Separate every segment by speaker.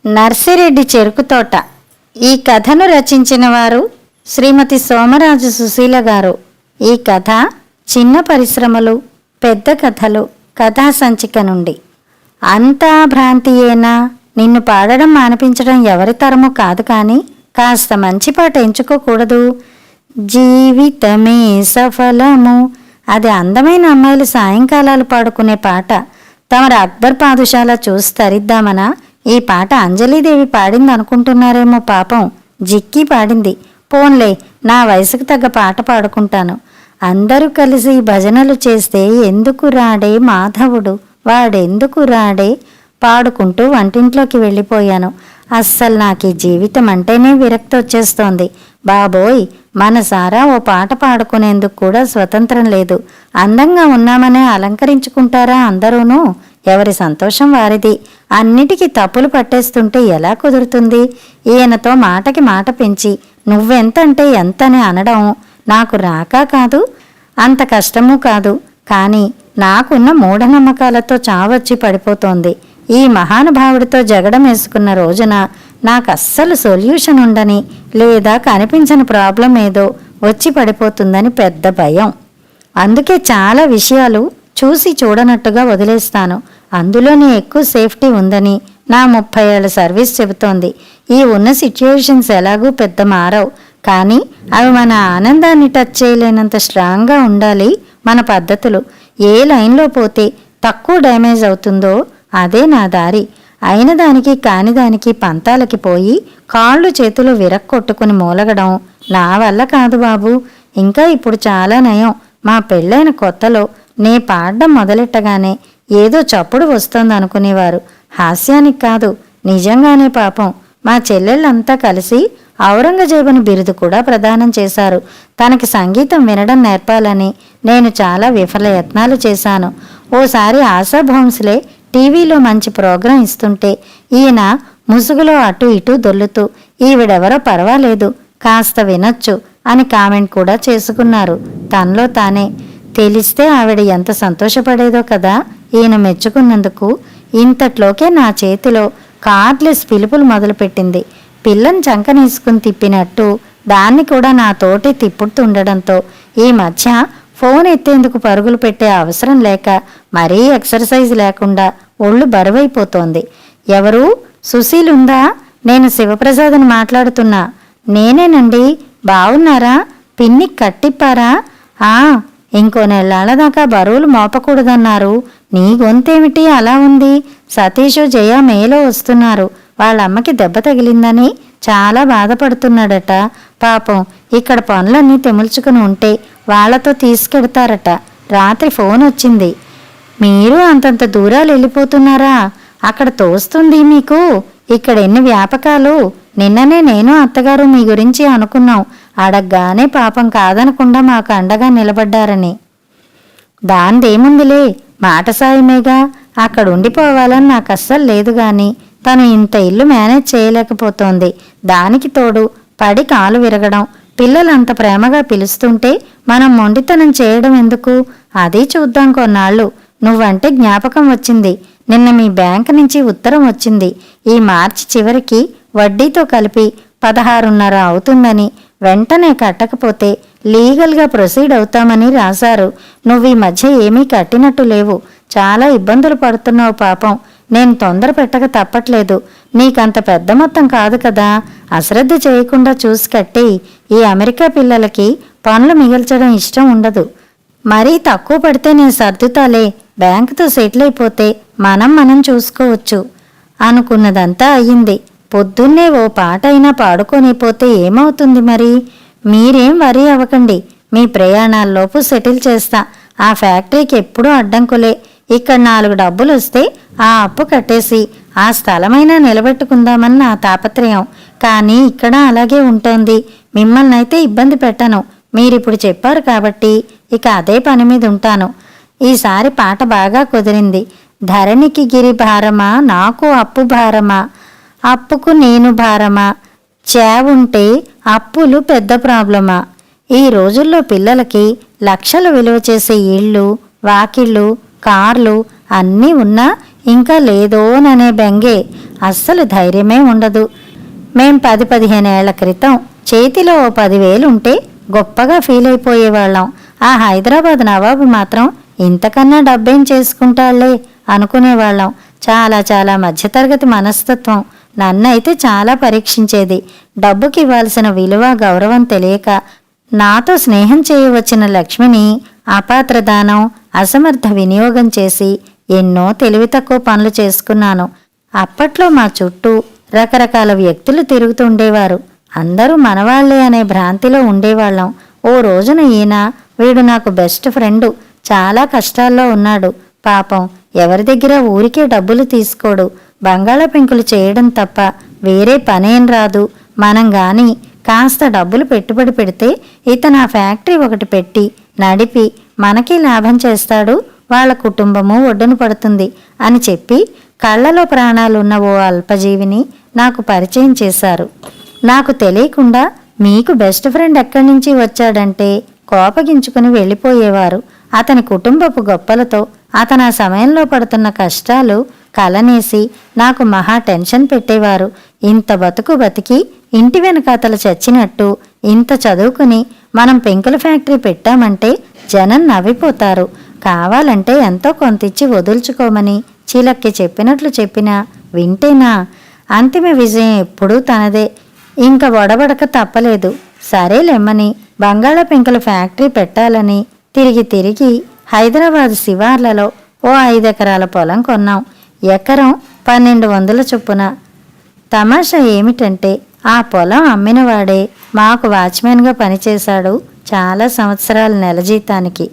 Speaker 1: నర్సిరెడ్డి చెరుకు తోట. ఈ కథను రచించిన వారు శ్రీమతి సోమరాజు సుశీల గారు. ఈ కథ చిన్న పరిశ్రమలు పెద్ద కథలు కథా సంచిక నుండి. అంతా భ్రాంతియేనా, నిన్ను పాడడం మానిపించడం ఎవరి తరము కాదు, కానీ కాస్త మంచి పాట ఎంచుకోకూడదు. జీవితమే సఫలము, అది అందమైన అమ్మాయిలు సాయంకాలాలు పాడుకునే పాట. తమరు అక్బర్ పాదుషాలా చూసి తరిద్దామనా? ఈ పాట అంజలీదేవి పాడింది అనుకుంటున్నారేమో. పాపం జిక్కి పాడింది. పోన్లే, నా వయసుకు తగ్గ పాట పాడుకుంటాను. అందరూ కలిసి భజనలు చేస్తే ఎందుకు రాడే మాధవుడు, వాడెందుకు రాడే పాడుకుంటూ వంటింట్లోకి వెళ్ళిపోయాను. అస్సలు నాకు ఈ జీవితం అంటేనే విరక్తి వచ్చేస్తోంది. బాబోయ్, మనసారా ఓ పాట పాడుకునేందుకు కూడా స్వతంత్రం లేదు. అందంగా ఉన్నామనే అలంకరించుకుంటారా అందరూనూ? ఎవరి సంతోషం వారిది. అన్నిటికీ తప్పులు పట్టేస్తుంటే ఎలా కుదురుతుంది? ఈయనతో మాటకి మాట పెంచి నువ్వెంతంటే ఎంతని అనడం నాకు రాక కాదు, అంత కష్టమూ కాదు. కానీ నాకున్న మూఢనమ్మకాలతో చావొచ్చి పడిపోతోంది. ఈ మహానుభావుడితో జగడం వేసుకున్న రోజున నాకు అస్సలు సొల్యూషన్ ఉండని, లేదా కనిపించని ప్రాబ్లం ఏదో వచ్చి పడిపోతుందని పెద్ద భయం. అందుకే చాలా విషయాలు చూసి చూడనట్టుగా వదిలేస్తాను. అందులోనే ఎక్కువ సేఫ్టీ ఉందని నా 30 ఏళ్ల సర్వీస్ చెబుతోంది. ఈ ఉన్న సిచ్యుయేషన్స్ ఎలాగూ పెద్ద మారవు, కానీ అవి మన ఆనందాన్ని టచ్ చేయలేనంత స్ట్రాంగ్గా ఉండాలి మన పద్ధతులు. ఏ లైన్లో పోతే తక్కువ డ్యామేజ్ అవుతుందో అదే నా దారి. అయిన దానికి కాని దానికి పంతాలకి పోయి కాళ్ళు చేతులు విరక్కొట్టుకుని మూలగడం నా వల్ల కాదు బాబు. ఇంకా ఇప్పుడు చాలా నయం. మా పెళ్ళైన కొత్తలో నే పాడడం మొదలెట్టగానే ఏదో చప్పుడు వస్తోంది అనుకునేవారు. హాస్యానికి కాదు, నిజంగానే. పాపం మా చెల్లెళ్ళంతా కలిసి ఔరంగజేబుని బిరుదు కూడా ప్రదానం చేశారు. తనకి సంగీతం వినడం నేర్పాలని నేను చాలా విఫల యత్నాలు చేశాను. ఓసారి ఆశా భోంస్లే టీవీలో మంచి ప్రోగ్రాం ఇస్తుంటే ఈయన ముసుగులో అటు ఇటు దొల్లుతూ ఈవిడెవరో పర్వాలేదు, కాస్త వినొచ్చు అని కామెంట్ కూడా చేసుకున్నారు తనలో తానే. తెలిస్తే ఆవిడ ఎంత సంతోషపడేదో కదా ఈయన మెచ్చుకున్నందుకు. ఇంతట్లోకే నా చేతిలో కార్డ్లెస్ పిలుపులు మొదలుపెట్టింది. పిల్లని చంకనేసుకుని తిప్పినట్టు దాన్ని కూడా నా తోటి తిప్పుతుండడంతో ఈ మధ్య ఫోన్ ఎత్తేందుకు పరుగులు పెట్టే అవసరం లేక మరీ ఎక్సర్సైజ్ లేకుండా ఒళ్ళు బరువైపోతోంది. ఎవరు? సుశీలుందా? నేను శివప్రసాద్ని మాట్లాడుతున్నా. నేనేనండి. బావున్నారా? పిన్ని కట్టిప్పారా? ఇంకో నెలల దాకా బరువులు మోపకూడదన్నారు. నీ గొంతేమిటి అలా ఉంది? సతీషు జయ మేలో వస్తున్నారు. వాళ్ళమ్మకి దెబ్బ తగిలిందని చాలా బాధపడుతున్నాడట. పాపం ఇక్కడ పనులన్నీ తెముల్చుకుని ఉంటే వాళ్లతో తీసుకెడతారట. రాత్రి ఫోన్ వచ్చింది. మీరు అంతంత దూరాలు వెళ్ళిపోతున్నారా? అక్కడ తోస్తుంది మీకు. ఇక్కడ ఎన్ని వ్యాపకాలు. నిన్ననే నేను అత్తగారు మీ గురించి అనుకున్నాం. అడగ్గానే పాపం కాదనకుండా మాకు అండగా నిలబడ్డారని. దాందేముందిలే, మాట సాయమేగా. అక్కడ ఉండిపోవాలని నాకు అస్సలు లేదు, గాని తను ఇంత ఇల్లు మేనేజ్ చేయలేకపోతోంది. దానికి తోడు పడి కాలు విరగడం, పిల్లలంత ప్రేమగా పిలుస్తుంటే మనం మొండితనం చేయడం ఎందుకు? అది చూద్దాం కొన్నాళ్ళు. నువ్వంటే జ్ఞాపకం వచ్చింది. నిన్న మీ బ్యాంక్ నుంచి ఉత్తరం వచ్చింది. ఈ మార్చి చివరికి వడ్డీతో కలిపి 16.5 అవుతుందని, వెంటనే కట్టకపోతే లీగల్గా ప్రొసీడ్ అవుతామని రాశారు. నువ్వు ఈ మధ్య ఏమీ కట్టినట్టు లేవు. చాలా ఇబ్బందులు పడుతున్నావు పాపం. నేను తొందర పెట్టక తప్పట్లేదు. నీకంత పెద్ద మొత్తం కాదు కదా, అశ్రద్ధ చేయకుండా చూసి కట్టి. ఈ అమెరికా పిల్లలకి పనులు మిగల్చడం ఇష్టం ఉండదు. మరీ తక్కువ పడితే నేను సర్దుతాలే. బ్యాంకుతో సెటిల్ అయిపోతే మనం చూసుకోవచ్చు. అనుకున్నదంతా అయ్యింది. పొద్దున్నే ఓ పాట అయినా పాడుకొని పోతే ఏమవుతుంది మరి? మీరేం వరీ అవ్వకండి. మీ ప్రయాణాల్లోపు సెటిల్ చేస్తా. ఆ ఫ్యాక్టరీకి ఎప్పుడూ అడ్డంకులే. ఇక్కడ 4 డబ్బులు వస్తే ఆ అప్పు కట్టేసి ఆ స్థలమైనా నిలబెట్టుకుందామని నా తాపత్రయం. కానీ ఇక్కడ అలాగే ఉంటుంది. మిమ్మల్ని అయితే ఇబ్బంది పెట్టను. మీరిప్పుడు చెప్పారు కాబట్టి ఇక అదే పని మీద ఉంటాను. ఈసారి పాట బాగా కుదిరింది. ధరణికి గిరి భారమా, నాకు అప్పు భారమా, అప్పుకు నేను భారమా, చేవుంటే అప్పులు పెద్ద ప్రాబ్లమా. ఈ రోజుల్లో పిల్లలకి లక్షలు విలువ చేసే ఇళ్ళు, వాకిళ్ళు, కార్లు అన్నీ ఉన్నా ఇంకా లేదోననే బెంగే, అస్సలు ధైర్యమే ఉండదు. మేం 10-15 ఏళ్ల క్రితం చేతిలో ఓ 10,000 ఉంటే గొప్పగా ఫీల్ అయిపోయేవాళ్ళం. ఆ హైదరాబాద్ నవాబు మాత్రం ఇంతకన్నా డబ్బేం చేసుకుంటాళ్లే అనుకునేవాళ్ళం. చాలా చాలా మధ్యతరగతి మనస్తత్వం. నన్నైతే చాలా పరీక్షించేది. డబ్బుకి ఇవ్వాల్సిన విలువ గౌరవం తెలియక నాతో స్నేహం చేయవచ్చిన లక్ష్మిని అపాత్రదానం, అసమర్థ వినియోగం చేసి ఎన్నో తెలివి తక్కువ పనులు చేసుకున్నాను. అప్పట్లో మా చుట్టూ రకరకాల వ్యక్తులు తిరుగుతుండేవారు. అందరూ మనవాళ్లే అనే భ్రాంతిలో ఉండేవాళ్ళం. ఓ రోజున ఈయన, వీడు నాకు బెస్ట్ ఫ్రెండు, చాలా కష్టాల్లో ఉన్నాడు. పాపం ఎవరి దగ్గర ఊరికే డబ్బులు తీసుకోడు. బంగాళాపెంకులు చేయడం తప్ప వేరే పనేం రాదు. మనం గాని కాస్త డబ్బులు పెట్టుబడి పెడితే ఇతను ఆ ఫ్యాక్టరీ ఒకటి పెట్టి నడిపి మనకి లాభం చేస్తాడు, వాళ్ళ కుటుంబము ఒడ్డున పడుతుంది అని చెప్పి కళ్ళలో ప్రాణాలున్న ఓ అల్పజీవిని నాకు పరిచయం చేశారు. నాకు తెలియకుండా మీకు బెస్ట్ ఫ్రెండ్ ఎక్కడి నుంచి వచ్చాడంటే కోపగించుకుని వెళ్ళిపోయేవారు. అతని కుటుంబపు గొప్పలతో అతను ఆ సమయంలో పడుతున్న కష్టాలు కలనేసి నాకు మహా టెన్షన్ పెట్టేవారు. ఇంత బతుకు బతికి ఇంటి వెనకాతల చచ్చినట్టు ఇంత చదువుకుని మనం పెంకుల ఫ్యాక్టరీ పెట్టామంటే జనం నవ్విపోతారు. కావాలంటే ఎంతో కొంతిచ్చి వదుల్చుకోమని చీలక్కి చెప్పినట్లు చెప్పినా వింటేనా? అంతిమ విజయం ఎప్పుడూ తనదే. ఇంక వడబడక తప్పలేదు. సరేలెమ్మని బంగాళాపెంకుల ఫ్యాక్టరీ పెట్టాలని తిరిగి హైదరాబాద్ శివార్లలో ఓ 5 ఎకరాల పొలం కొన్నాం. ఎకరం 1,200 చొప్పున. తమాషా ఏమిటంటే ఆ పొలం అమ్మినవాడే మాకు వాచ్మెన్గా పనిచేశాడు చాలా సంవత్సరాల నెల జీతానికి.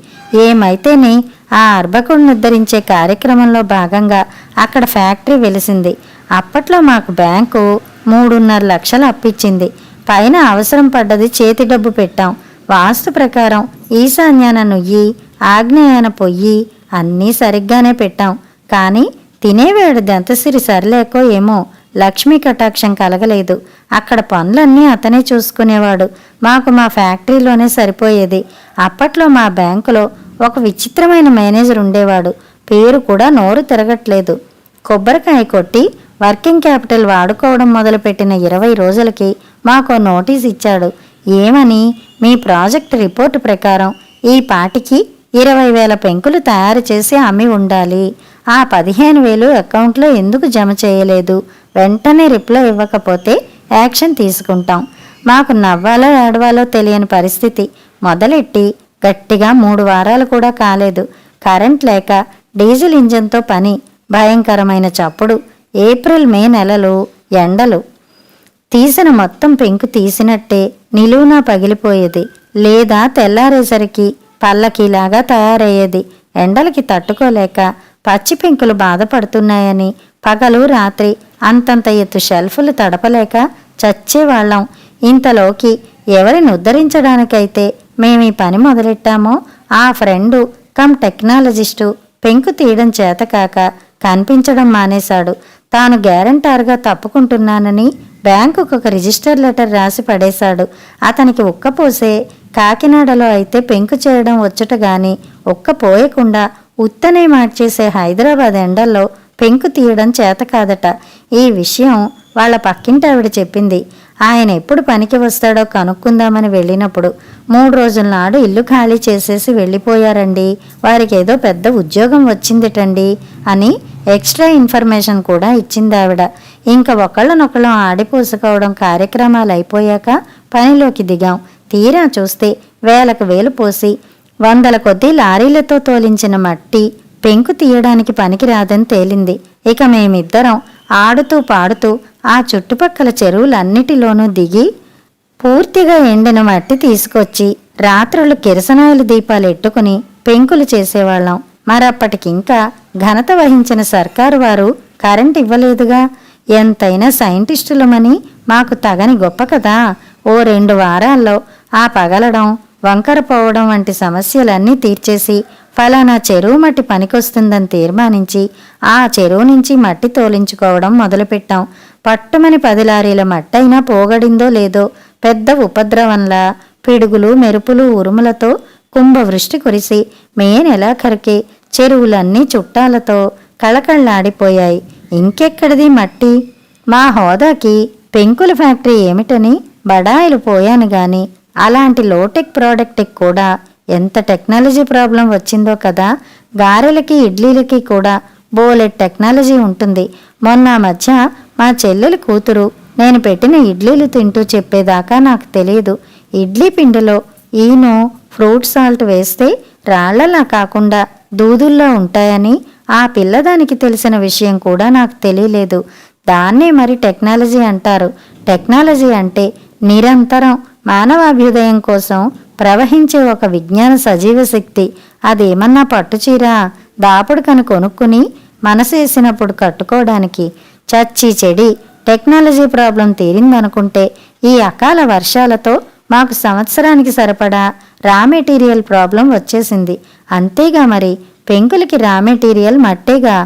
Speaker 1: ఏమైతేనే ఆ అర్భకుడిని ఉద్ధరించే కార్యక్రమంలో భాగంగా అక్కడ ఫ్యాక్టరీ వెలిసింది. అప్పట్లో మాకు బ్యాంకు 3.5 లక్షలు అప్పిచ్చింది. పైన అవసరం పడ్డది చేతి డబ్బు పెట్టాం. వాస్తు ప్రకారం ఈశాన్యాన నుయ్యి, ఆగ్నేయాన పొయ్యి అన్నీ సరిగ్గానే పెట్టాం. కానీ తినేవేడు దెంతసిరి సరిలేకో ఏమో లక్ష్మీ కటాక్షం కలగలేదు. అక్కడ పనులన్నీ అతనే చూసుకునేవాడు. మాకు మా ఫ్యాక్టరీలోనే సరిపోయేది. అప్పట్లో మా బ్యాంకులో ఒక విచిత్రమైన మేనేజర్ ఉండేవాడు. పేరు కూడా నోరు తిరగట్లేదు. కొబ్బరికాయ కొట్టి వర్కింగ్ క్యాపిటల్ వాడుకోవడం మొదలుపెట్టిన 20 రోజులకి మాకో నోటీస్ ఇచ్చాడు. ఏమని? మీ ప్రాజెక్ట్ రిపోర్టు ప్రకారం ఈ పాటికి 20,000 పెంకులు తయారు చేసి అమ్మి ఉండాలి. ఆ 15,000 అకౌంట్లో ఎందుకు జమ చేయలేదు? వెంటనే రిప్లై ఇవ్వకపోతే యాక్షన్ తీసుకుంటాం. మాకు నవ్వాలో ఏడవాలో తెలియని పరిస్థితి మొదలెట్టి గట్టిగా 3 వారాలు కూడా కాలేదు. కరెంట్ లేక డీజిల్ ఇంజన్తో పని. భయంకరమైన చప్పుడు. ఏప్రిల్ మే నెలలు ఎండలు. తీసిన మొత్తం పెంకు తీసినట్టే నిలువునా పగిలిపోయేది, లేదా తెల్లారేసరికి పల్లకీలాగా తయారయ్యేది. ఎండలకి తట్టుకోలేక పచ్చి పెంకులు బాధపడుతున్నాయని పగలు రాత్రి అంతంత ఎత్తు షెల్ఫులు తడపలేక చచ్చేవాళ్ళం. ఇంతలోకి ఎవరిని ఉద్ధరించడానికైతే మేమీ పని మొదలెట్టామో ఆ ఫ్రెండు కమ్ టెక్నాలజిస్టు పెంకు తీయడం చేతకాక కనిపించడం మానేశాడు. తాను గ్యారంటార్గా తప్పుకుంటున్నానని బ్యాంకుకు ఒక రిజిస్టర్ లెటర్ రాసి పడేశాడు. అతనికి ఉక్కపోసే కాకినాడలో అయితే పెంకు చేయడం వచ్చుట గాని ఉక్కపోయకుండా ఉత్తనే మార్చేసే హైదరాబాద్ ఎండల్లో పెంకు తీయడం చేత కాదట. ఈ విషయం వాళ్ళ పక్కింటి ఆవిడ చెప్పింది. ఆయన ఎప్పుడు పనికి వస్తాడో కనుక్కుందామని వెళ్ళినప్పుడు 3 రోజుల నాడు ఇల్లు ఖాళీ చేసేసి వెళ్ళిపోయారండి, వారికి ఏదో పెద్ద ఉద్యోగం వచ్చిందిటండి అని ఎక్స్ట్రా ఇన్ఫర్మేషన్ కూడా ఇచ్చింది ఆవిడ. ఇంకా ఒకళ్ళనొకళ్ళం ఆడిపూసుకోవడం కార్యక్రమాలు అయిపోయాక పనిలోకి దిగాం. తీరా చూస్తే వేలకు వేలు పోసి 100 కొద్దీ లారీలతో తోలించిన మట్టి పెంకు తీయడానికి పనికిరాదని తేలింది. ఇక మేమిద్దరం ఆడుతూ పాడుతూ ఆ చుట్టుపక్కల చెరువులన్నిటిలోనూ దిగి పూర్తిగా ఎండిన మట్టి తీసుకొచ్చి రాత్రులు కిరసనాయిల దీపాలు ఎట్టుకుని పెంకులు చేసేవాళ్ళం. మరప్పటికింకా ఘనత వహించిన సర్కారు వారు కరెంట్ ఇవ్వలేదుగా. ఎంతైనా సైంటిస్టులమని మాకు తగని గొప్ప కదా. ఓ 2 వారాల్లో ఆ పగలడం, వంకర పోవడం వంటి సమస్యలన్నీ తీర్చేసి ఫలానా చెరువు మట్టి పనికొస్తుందని తీర్మానించి ఆ చెరువు నుంచి మట్టి తోలించుకోవడం మొదలుపెట్టాం. పట్టుమని 10 లారీల మట్టైనా పోగడిందో లేదో పెద్ద ఉపద్రవంలా పిడుగులు మెరుపులు ఉరుములతో కుంభవృష్టి కురిసి మే నెలాఖరికి చెరువులన్నీ చుట్టాలతో కళకళ్ళాడిపోయాయి. ఇంకెక్కడిది మట్టి? మా హోదాకి పెంకుల ఫ్యాక్టరీ ఏమిటని బడాయిలు పోయాను గాని అలాంటి లోటెక్ ప్రోడక్ట్కి కూడా ఎంత టెక్నాలజీ ప్రాబ్లం వచ్చిందో కదా. గారెలకి ఇడ్లీలకి కూడా బోలెడ్ టెక్నాలజీ ఉంటుంది. మొన్న మధ్య మా చెల్లెలి కూతురు నేను పెట్టిన ఇడ్లీలు తింటూ చెప్పేదాకా నాకు తెలియదు, ఇడ్లీ పిండిలో ఈనో ఫ్రూట్ సాల్ట్ వేస్తే రాళ్లలా కాకుండా దూదుల్లో ఉంటాయని. ఆ పిల్లదానికి తెలిసిన విషయం కూడా నాకు తెలియలేదు. దాన్నే మరి టెక్నాలజీ అంటారు. టెక్నాలజీ అంటే నిరంతరం మానవాభ్యుదయం కోసం ప్రవహించే ఒక విజ్ఞాన సజీవ శక్తి. అదేమన్నా పట్టుచీరా దాపుడు కను కొనుక్కుని మనసేసినప్పుడు కట్టుకోవడానికి. చచ్చి చెడి టెక్నాలజీ ప్రాబ్లం తీరిందనుకుంటే ఈ అకాల వర్షాలతో మాకు సంవత్సరానికి సరిపడా రా మెటీరియల్ ప్రాబ్లం వచ్చేసింది. అంతేగా మరి, పెంకులకి రా మెటీరియల్ మట్టేగా.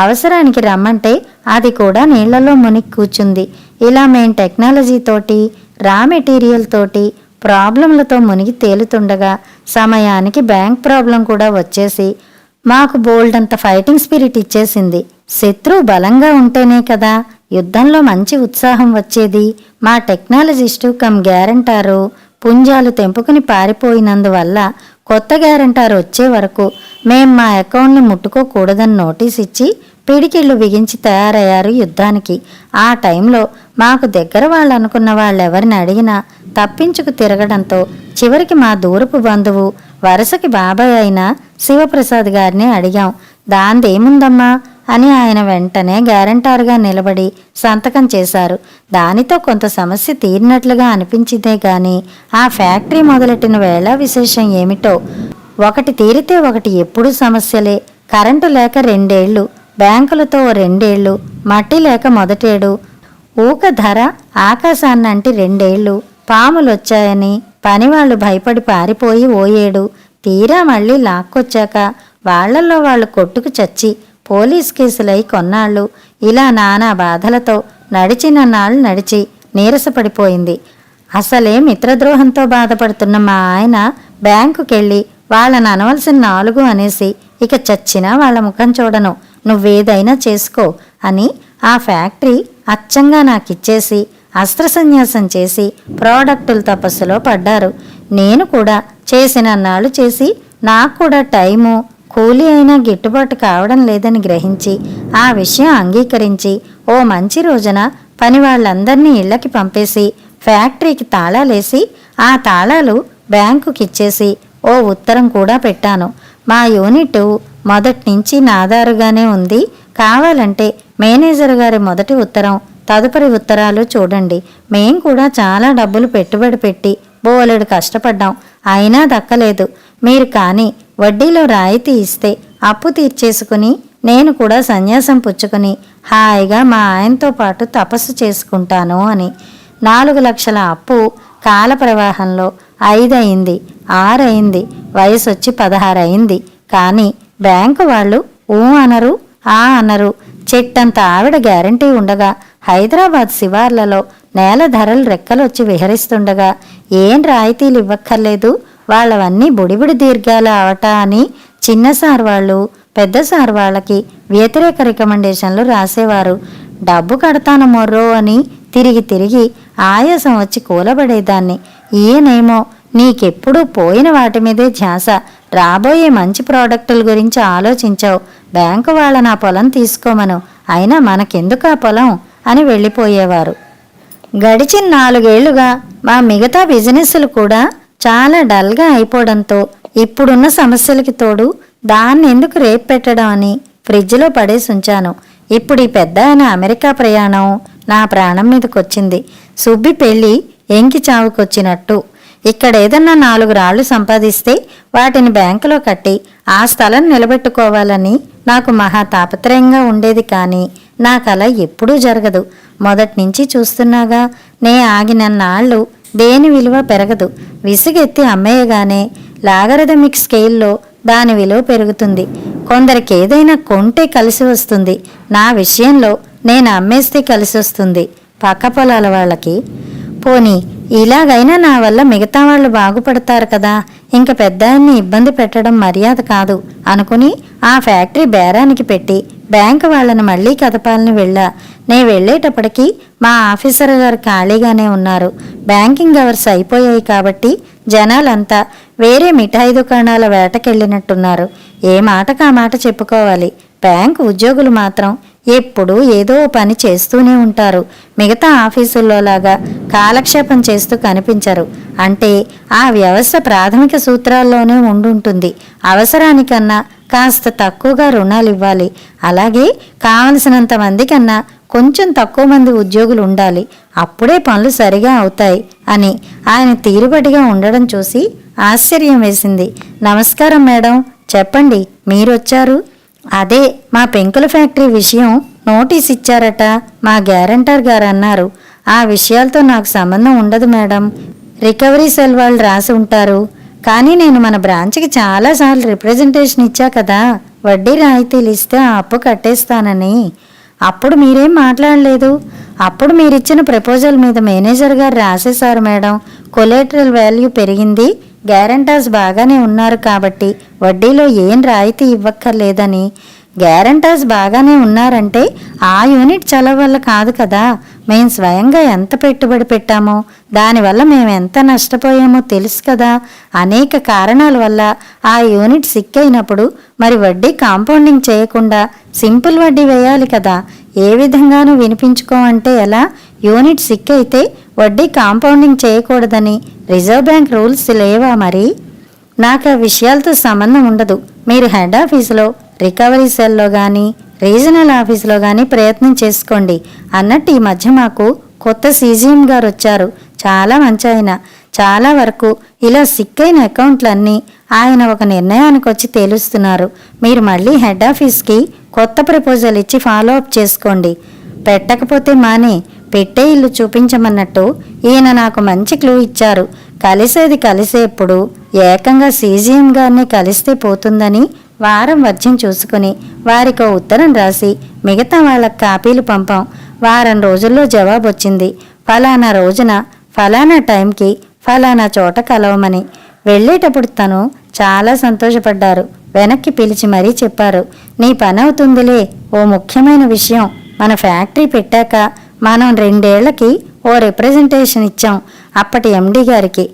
Speaker 1: అవసరానికి రమ్మంటే అది కూడా నీళ్లలో మునిగి కూర్చుంది. ఇలా మేం టెక్నాలజీతోటి రా మెటీరియల్ తోటి ప్రాబ్లంలతో మునిగి తేలుతుండగా సమయానికి బ్యాంక్ ప్రాబ్లం కూడా వచ్చేసి మాకు బోల్డంత ఫైటింగ్ స్పిరిట్ ఇచ్చేసింది. శత్రువు బలంగా ఉంటేనే కదా యుద్ధంలో మంచి ఉత్సాహం వచ్చేది. మా టెక్నాలజిస్టు కమ్ గ్యారంటారు పుంజాలు తెంపుకుని పారిపోయినందువల్ల కొత్త గ్యారంటారు వచ్చే వరకు మేం మా అకౌంట్ని ముట్టుకోకూడదని నోటీస్ ఇచ్చి పిడికిళ్ళు బిగించి తయారయ్యారు యుద్ధానికి. ఆ టైంలో మాకు దగ్గర వాళ్ళు అనుకున్న వాళ్ళెవరిని అడిగినా తప్పించుకు తిరగడంతో చివరికి మా దూరపు బంధువు వరుసకి బాబాయ్ అయిన శివప్రసాద్ గారిని అడిగాం. దాందేముందమ్మా అని ఆయన వెంటనే గ్యారంటారుగా నిలబడి సంతకం చేశారు. దానితో కొంత సమస్య తీరినట్లుగా అనిపించిందే గాని ఆ ఫ్యాక్టరీ మొదలెట్టిన వేళ విశేషం ఏమిటో. ఒకటి తీరితే ఒకటి ఎప్పుడూ సమస్యలే. కరెంటు లేక 2 ఏళ్ళు, బ్యాంకులతో 2 ఏళ్ళు, మట్టి లేక మొదటేడు, ఊక ధర ఆకాశాన్నంటి 2 ఏళ్ళు, పాములొచ్చాయని పనివాళ్లు భయపడి పారిపోయి 1 ఏడు, తీరా మళ్ళీ లాక్కొచ్చాక వాళ్లల్లో వాళ్ళు కొట్టుకు చచ్చి పోలీస్ కేసులై కొన్నాళ్ళు. ఇలా నానా బాధలతో నడిచినన్నాళ్ళు నడిచి నీరసపడిపోయింది. అసలే మిత్రద్రోహంతో బాధపడుతున్న మా ఆయన బ్యాంకుకెళ్ళి వాళ్ళని అనవలసిన 4 అనేసి ఇక చచ్చినా వాళ్ళ ముఖం చూడను, నువ్వేదైనా చేసుకో అని ఆ ఫ్యాక్టరీ అచ్చంగా నాకిచ్చేసి అస్త్రసన్యాసం చేసి ప్రోడక్టుల తపస్సులో పడ్డారు. నేను కూడా చేసినన్నాళ్ళు చేసి నాకు కూడా టైము కూలీ అయినా గిట్టుబాటు కావడం లేదని గ్రహించి ఆ విషయం అంగీకరించి ఓ మంచి రోజున పని వాళ్ళందరినీ ఇళ్లకి పంపేసి ఫ్యాక్టరీకి తాళాలేసి ఆ తాళాలు బ్యాంకుకిచ్చేసి ఓ ఉత్తరం కూడా పెట్టాను. మా యూనిట్ మొదట్నుంచి నాదారుగానే ఉంది. కావాలంటే మేనేజర్ గారి మొదటి ఉత్తరం, తదుపరి ఉత్తరాలు చూడండి. మేం కూడా చాలా డబ్బులు పెట్టుబడి పెట్టి బోలెడు కష్టపడ్డాం, అయినా దక్కలేదు. మీరు కానీ వడ్డీలో రాయితీ ఇస్తే అప్పు తీర్చేసుకుని నేను కూడా సన్యాసం పుచ్చుకుని హాయిగా మా ఆయనతో పాటు తపస్సు చేసుకుంటాను అని. 4 లక్షల అప్పు కాల ప్రవాహంలో 5 అయింది, 6 అయింది, వయసొచ్చి 16 అయింది. కానీ బ్యాంకు వాళ్ళు ఊ అనరు, ఆ అనరు. చెట్టంత ఆవిడ గ్యారంటీ ఉండగా హైదరాబాద్ శివార్లలో నేల ధరలు రెక్కలొచ్చి విహరిస్తుండగా ఏం రాయితీలు ఇవ్వక్కర్లేదు, వాళ్ళవన్నీ బుడిబుడి దీర్ఘాలు అవట అని చిన్నసార్ వాళ్ళు పెద్దసార్ వాళ్ళకి వ్యతిరేక రికమెండేషన్లు రాసేవారు. డబ్బు కడతాను మొర్రో అని తిరిగి తిరిగి ఆయాసం వచ్చి కూలబడేదాన్ని. ఈయనేమో నీకెప్పుడూ పోయిన వాటి మీదే ధ్యాస, రాబోయే మంచి ప్రోడక్టుల గురించి ఆలోచించావు, బ్యాంకు వాళ్ళ నా పొలం తీసుకోమను, అయినా మనకెందుకు ఆ పొలం అని వెళ్ళిపోయేవారు. గడిచిన 4 ఏళ్లుగా మా మిగతా బిజినెస్లు కూడా చాలా డల్గా అయిపోవడంతో ఇప్పుడున్న సమస్యలకి తోడు దాన్ని ఎందుకు రేపు పెట్టడం అని ఫ్రిడ్జ్లో పడేసి ఉంచాను. ఇప్పుడు ఈ పెద్ద ఆయన అమెరికా ప్రయాణం నా ప్రాణం మీదకొచ్చింది. సుబ్బి పెళ్ళి ఎంకి చావుకొచ్చినట్టు. ఇక్కడేదన్నా 4 రాళ్లు సంపాదిస్తే వాటిని బ్యాంకులో కట్టి ఆ స్థలం నిలబెట్టుకోవాలని నాకు మహా తాపత్రయంగా ఉండేది. కానీ నా కల ఎప్పుడూ జరగదు. మొదట్నుంచి చూస్తున్నాగా, నే ఆగినన్నాళ్ళు దేని విలువ పెరగదు. విసుగెత్తి అమ్మేయగానే లాగరిథమిక్ స్కేల్లో దాని విలువ పెరుగుతుంది. కొందరికి ఏదైనా కొంటే కలిసి వస్తుంది. నా విషయంలో నేను అమ్మేస్తే కలిసి వస్తుంది పక్క పొలాల వాళ్ళకి. పోనీ ఇలాగైనా నా వల్ల మిగతా వాళ్ళు బాగుపడతారు కదా, ఇంక పెద్దాయన్ని ఇబ్బంది పెట్టడం మర్యాద కాదు అనుకుని ఆ ఫ్యాక్టరీ బేరానికి పెట్టి బ్యాంకు వాళ్ళని మళ్ళీ కదపాలని వెళ్ళా. నేను వెళ్ళేటప్పటికి మా ఆఫీసర్ గారు ఖాళీగానే ఉన్నారు. బ్యాంకింగ్ అవర్స్ అయిపోయాయి కాబట్టి జనాలంతా వేరే మిఠాయి దుకాణాల వేటకెళ్ళినట్టున్నారు. ఏ మాటకు ఆ మాట చెప్పుకోవాలి. బ్యాంకు ఉద్యోగులు మాత్రం ఎప్పుడూ ఏదో పని చేస్తూనే ఉంటారు. మిగతా ఆఫీసుల్లో లాగా కాలక్షేపం చేస్తూ కనిపించరు. అంటే ఆ వ్యవస్థ ప్రాథమిక సూత్రాల్లోనే ఉండుంటుంది. అవసరానికన్నా కాస్త తక్కువగా రుణాలు ఇవ్వాలి. అలాగే కావలసినంత మంది కన్నా కొంచెం తక్కువ మంది ఉద్యోగులు ఉండాలి. అప్పుడే పనులు సరిగా అవుతాయి అని ఆయన తీరుబడిగా ఉండడం చూసి ఆశ్చర్యం వేసింది. నమస్కారం మేడం, చెప్పండి, మీరొచ్చారు? అదే మా పెంకుల ఫ్యాక్టరీ విషయం నోటీస్ ఇచ్చారట మా గ్యారంటర్ గారు అన్నారు. ఆ విషయాలతో నాకు సంబంధం ఉండదు మేడం. రికవరీ సెల్ వాళ్ళు రాసి ఉంటారు. కానీ నేను మన బ్రాంచ్కి చాలాసార్లు రిప్రజెంటేషన్ ఇచ్చా కదా, వడ్డీ రాయితీలు ఇస్తే ఆ అప్పు కట్టేస్తానని. అప్పుడు మీరేం మాట్లాడలేదు. అప్పుడు మీరిచ్చిన ప్రపోజల్ మీద మేనేజర్ గారు రాసేశారు మేడం. కొలేటరల్ వాల్యూ పెరిగింది, గ్యారంటర్స్ బాగానే ఉన్నారు కాబట్టి వడ్డీలో ఏం రాయితీ ఇవ్వక్కర్లేదని. గ్యారంటర్స్ బాగానే ఉన్నారంటే ఆ యూనిట్ చలవ వల్ల కాదు కదా. మేము స్వయంగా ఎంత పెట్టుబడి పెట్టామో, దానివల్ల మేము ఎంత నష్టపోయామో తెలుసు కదా. అనేక కారణాల వల్ల ఆ యూనిట్ సిక్ అయినప్పుడు మరి వడ్డీ కాంపౌండింగ్ చేయకుండా సింపుల్ వడ్డీ వేయాలి కదా. ఏ విధంగానూ వినిపించుకోమంటే ఎలా? యూనిట్ సిక్ అయితే వడ్డీ కాంపౌండింగ్ చేయకూడదని రిజర్వ్ బ్యాంక్ రూల్స్ లేవా మరి? నాకు ఆ విషయాలతో సంబంధం ఉండదు. మీరు హెడ్ ఆఫీసులో, రికవరీ సెల్లో కానీ, రీజనల్ ఆఫీసులో కానీ ప్రయత్నం చేసుకోండి అన్నట్టు ఈ మధ్య మాకు కొత్త సీజీఎం గారు వచ్చారు. చాలా మంచి ఆయన. చాలా వరకు ఇలా సిక్ అయిన అకౌంట్లన్నీ ఆయన ఒక నిర్ణయానికి వచ్చి తేలుస్తున్నారు. మీరు మళ్ళీ హెడ్ ఆఫీస్కి కొత్త ప్రపోజల్ ఇచ్చి ఫాలో అప్ చేసుకోండి. పెట్టకపోతే మానే పెట్టే ఇల్లు చూపించమన్నట్టు ఈయన నాకు మంచి క్లూ ఇచ్చారు. కలిసేది కలిసేప్పుడు ఏకంగా సీజీఎం గారిని కలిస్తే పోతుందని వారం వర్జం చూసుకుని వారికో ఉత్తరం రాసి మిగతా వాళ్ళకి కాపీలు పంపాం. వారం రోజుల్లో జవాబు వచ్చింది. ఫలానా రోజున ఫలానా టైంకి ఫలానా చోట కలవమని. వెళ్ళేటప్పుడు తను చాలా సంతోషపడ్డారు. వెనక్కి పిలిచి మరీ చెప్పారు, నీ పని అవుతుందిలే. ఓ ముఖ్యమైన విషయం, మన ఫ్యాక్టరీ పెట్టాక మనం 2 ఏళ్లకి ఓ రిప్రజెంటేషన్ ఇచ్చాం అప్పటి ఎండి గారికి.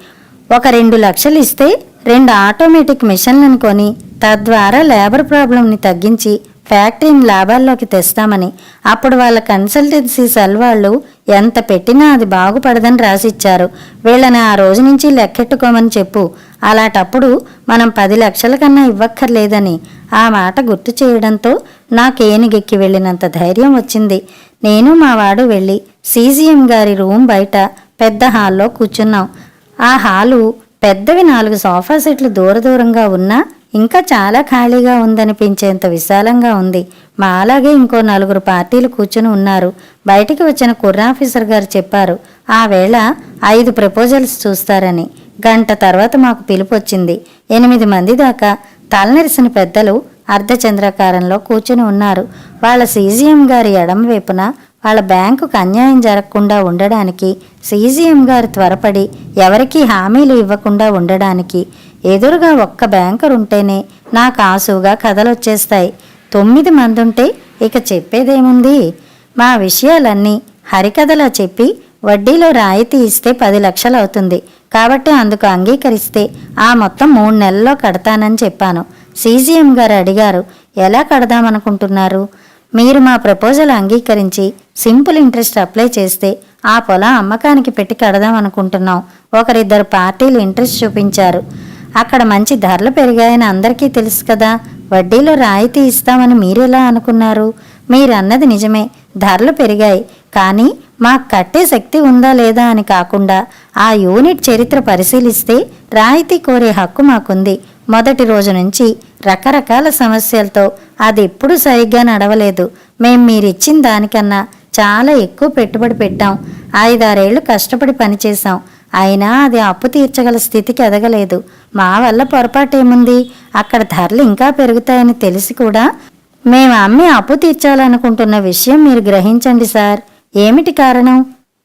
Speaker 1: ఒక 2 లక్షలు ఇస్తే 2 ఆటోమేటిక్ మిషన్లను కొని తద్వారా లేబర్ ప్రాబ్లంని తగ్గించి ఫ్యాక్టరీని లాభాల్లోకి తెస్తామని. అప్పుడు వాళ్ళ కన్సల్టెన్సీ సెల్ వాళ్ళు ఎంత పెట్టినా అది బాగుపడదని రాసిచ్చారు. వీళ్ళని ఆ రోజు నుంచి లెక్కెట్టుకోమని చెప్పు. అలాంటప్పుడు మనం 10 లక్షల కన్నా ఇవ్వక్కర్లేదని ఆ మాట గుర్తు చేయడంతో నాకేనుగెక్కి వెళ్ళినంత ధైర్యం వచ్చింది. నేను మా వాడు వెళ్ళి సీజీఎం గారి రూమ్ బయట పెద్ద హాల్లో కూర్చున్నాం. ఆ హాలు పెద్దవి 4 సోఫా సెట్లు దూరంగా ఉన్నా ఇంకా చాలా ఖాళీగా ఉందనిపించేంత విశాలంగా ఉంది. మా అలాగే ఇంకో 4 పార్టీలు కూర్చుని ఉన్నారు. బయటికి వచ్చిన కుర్రాఫీసర్ గారు చెప్పారు ఆ వేళ 5 ప్రపోజల్స్ చూస్తారని. గంట తర్వాత మాకు పిలుపు వచ్చింది. 8 మంది దాకా తలనెరిసిన పెద్దలు అర్ధచంద్రాకారంలో కూర్చుని ఉన్నారు. వాళ్ళ సీజీఎం గారి ఎడమ వైపున వాళ్ళ బ్యాంకుకు అన్యాయం జరగకుండా ఉండడానికి, సీజీఎం గారు త్వరపడి ఎవరికీ హామీలు ఇవ్వకుండా ఉండడానికి ఎదురుగా ఒక్క బ్యాంకర్ ఉంటేనే నాకు ఆసుగా కథలొచ్చేస్తాయి. 9 మంది ఉంటే ఇక చెప్పేదేముంది. మా విషయాలన్నీ హరికథలా చెప్పి వడ్డీలో రాయితీ ఇస్తే 10 లక్షలు అవుతుంది కాబట్టి అందుకు అంగీకరిస్తే ఆ మొత్తం 3 నెలల్లో కడతానని చెప్పాను. సీజీఎం గారు అడిగారు, ఎలా కడదామనుకుంటున్నారు? మీరు మా ప్రపోజల్ అంగీకరించి సింపుల్ ఇంట్రెస్ట్ అప్లై చేస్తే ఆ పొలం అమ్మకానికి పెట్టి కడదామనుకుంటున్నాం. 1-2 పార్టీలు ఇంట్రెస్ట్ చూపించారు. అక్కడ మంచి ధరలు పెరిగాయని అందరికీ తెలుసు కదా. వడ్డీలో రాయితీ ఇస్తామని మీరెలా అనుకున్నారు? మీరన్నది నిజమే, ధరలు పెరిగాయి. కానీ మాకు కట్టే శక్తి ఉందా లేదా అని కాకుండా ఆ యూనిట్ చరిత్ర పరిశీలిస్తే రాయితీ కోరే హక్కు మాకుంది. మొదటి రోజు నుంచి రకరకాల సమస్యలతో అది ఎప్పుడూ సరిగ్గా నడవలేదు. మేం మీరిచ్చిన దానికన్నా చాలా ఎక్కువ పెట్టుబడి పెట్టాం. 5-6 ఏళ్లు కష్టపడి పనిచేశాం. అయినా అది అప్పు తీర్చగల స్థితికి ఎదగలేదు. మా వల్ల పొరపాటేముంది? అక్కడ ధరలు ఇంకా పెరుగుతాయని తెలిసి కూడా మేము అమ్మి అప్పు తీర్చాలనుకుంటున్న విషయం మీరు గ్రహించండి సార్. ఏమిటి కారణం?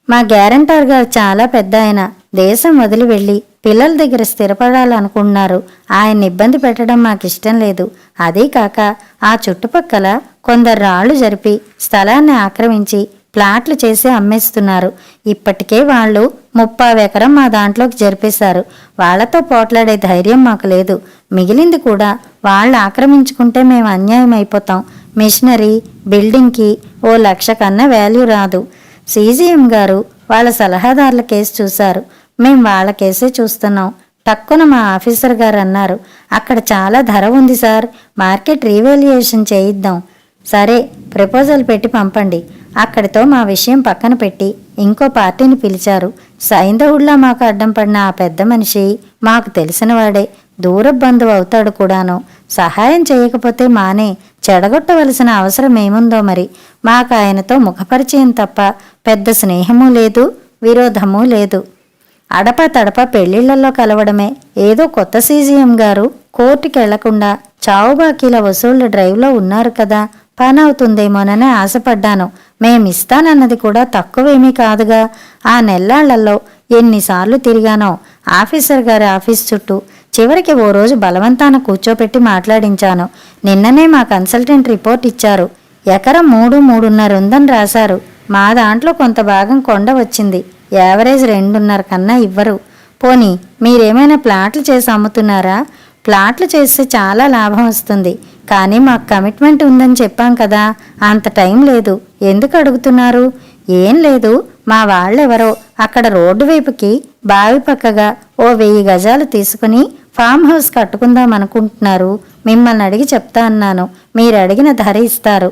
Speaker 1: మా గ్యారంటర్ గారు చాలా పెద్ద ఆయన. దేశం వదిలి వెళ్ళి పిల్లల దగ్గర స్థిరపడాలనుకుంటున్నారు. ఆయన్ని ఇబ్బంది పెట్టడం మాకు ఇష్టం లేదు. అదీ కాక ఆ చుట్టుపక్కల కొందరు రాళ్లు జరిపి స్థలాన్ని ఆక్రమించి ప్లాట్లు చేసి అమ్మేస్తున్నారు. ఇప్పటికే వాళ్ళు 30 ఎకరం మా దాంట్లోకి జరిపేశారు. వాళ్లతో పోట్లాడే ధైర్యం మాకు లేదు. మిగిలింది కూడా వాళ్ళు ఆక్రమించుకుంటే మేము అన్యాయం అయిపోతాం. మిషనరీ బిల్డింగ్కి ఓ 1,00,000 కన్నా వాల్యూ రాదు. సీజీఎం గారు వాళ్ళ సలహాదారుల కేసు చూశారు. మేం వాళ్ళ కేసే చూస్తున్నాం. టక్కున మా ఆఫీసర్ గారు అన్నారు, అక్కడ చాలా ధర ఉంది సార్, మార్కెట్ రీవాల్యుయేషన్ చేయిద్దాం. సరే, ప్రపోజల్ పెట్టి పంపండి. అక్కడితో మా విషయం పక్కన పెట్టి ఇంకో పార్టీని పిలిచారు. సైంధవుడిలా మాకు అడ్డం పడిన ఆ పెద్ద మనిషి మాకు తెలిసినవాడే, దూర బంధువు అవుతాడు కూడాను. సహాయం చేయకపోతే మానే చెడగొట్టవలసిన అవసరం ఏముందో మరి. మాకు ఆయనతో ముఖపరిచయం తప్ప పెద్ద స్నేహమూ లేదు, విరోధమూ లేదు. అడపా తడప పెళ్లిళ్లలో కలవడమే. ఏదో కొత్త సీజీఎం గారు కోర్టుకి వెళ్లకుండా చావుబాకీల వసూళ్ల డ్రైవ్లో ఉన్నారు కదా, పని అవుతుందేమోనని ఆశపడ్డాను. మేమిస్తానన్నది కూడా తక్కువేమీ కాదుగా. ఆ నెల్లాళ్లలో ఎన్నిసార్లు తిరిగానో ఆఫీసర్ గారి ఆఫీస్ చుట్టూ. చివరికి ఓ రోజు బలవంతాన కూర్చోపెట్టి మాట్లాడించాను. నిన్ననే మా కన్సల్టెంట్ రిపోర్ట్ ఇచ్చారు. ఎకరం 3-3.5 ఉందని రాశారు. మా దాంట్లో కొంత భాగం కొండ వచ్చింది. యావరేజ్ 2.5 కన్నా ఇవ్వరు. పోనీ మీరేమైనా ప్లాట్లు చేసి అమ్ముతున్నారా? ప్లాట్లు చేస్తే చాలా లాభం వస్తుంది. కానీ మాకు కమిట్మెంట్ ఉందని చెప్పాం కదా, అంత టైం లేదు. ఎందుకు అడుగుతున్నారు? ఏం లేదు, మా వాళ్ళెవరో అక్కడ రోడ్డు వైపుకి బావి పక్కగా ఓ 1000 గజాలు తీసుకుని ఫామ్ హౌస్ కట్టుకుందాం అనుకుంటున్నారు. మిమ్మల్ని అడిగి చెప్తా అన్నాను. మీరు అడిగిన ధర ఇస్తారు.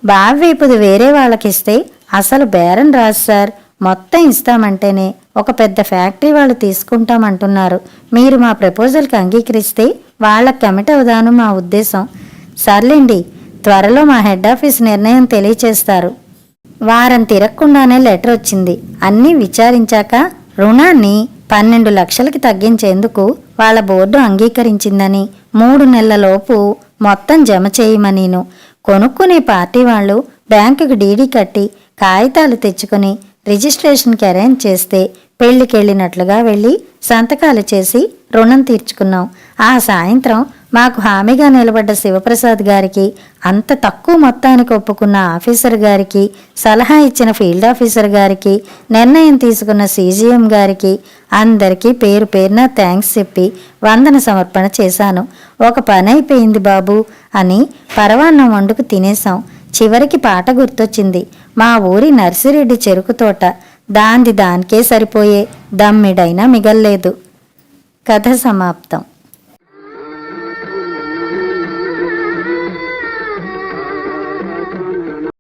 Speaker 1: బావి వైపుది వేరే వాళ్ళకిస్తే అసలు బేరం రాదు సార్. మొత్తం ఇస్తామంటేనే ఒక పెద్ద ఫ్యాక్టరీ వాళ్ళు తీసుకుంటామంటున్నారు. మీరు మా ప్రపోజల్కి అంగీకరిస్తే వాళ్ళకి కమిట్ అవుదాను మా ఉద్దేశం. సర్లేండి, త్వరలో మా హెడ్ ఆఫీస్ నిర్ణయం తెలియచేస్తారు. వారం తిరగకుండానే లెటర్ వచ్చింది. అన్నీ విచారించాక రుణాన్ని 12 లక్షలకి తగ్గించేందుకు వాళ్ళ బోర్డు అంగీకరించిందని, 3 నెలలలోపు మొత్తం జమ చేయమనీను. కొనుక్కునే పార్టీ వాళ్ళు బ్యాంకుకి డీడీ కట్టి కాగితాలు తెచ్చుకుని రిజిస్ట్రేషన్కి అరేంజ్ చేస్తే పెళ్లికెళ్ళినట్లుగా వెళ్ళి సంతకాలు చేసి రుణం తీర్చుకున్నాం. ఆ సాయంత్రం మాకు హామీగా నిలబడ్డ శివప్రసాద్ గారికి, అంత తక్కువ మొత్తానికి ఒప్పుకున్న ఆఫీసర్ గారికి, సలహా ఇచ్చిన ఫీల్డ్ ఆఫీసర్ గారికి, నిర్ణయం తీసుకున్న సీజీఎం గారికి అందరికీ పేరు పేరున థ్యాంక్స్ చెప్పి వందన సమర్పణ చేశాను. ఒక పని అయిపోయింది బాబు అని పరవాన్నం వండుకు తినేశాం. చివరికి పాట గుర్తొచ్చింది. మా ఊరి నర్సిరెడ్డి చెరుకు తోట. దానికే సరిపోయే దమ్మిడైనా మిగల్లేదు. కథ సమాప్తం.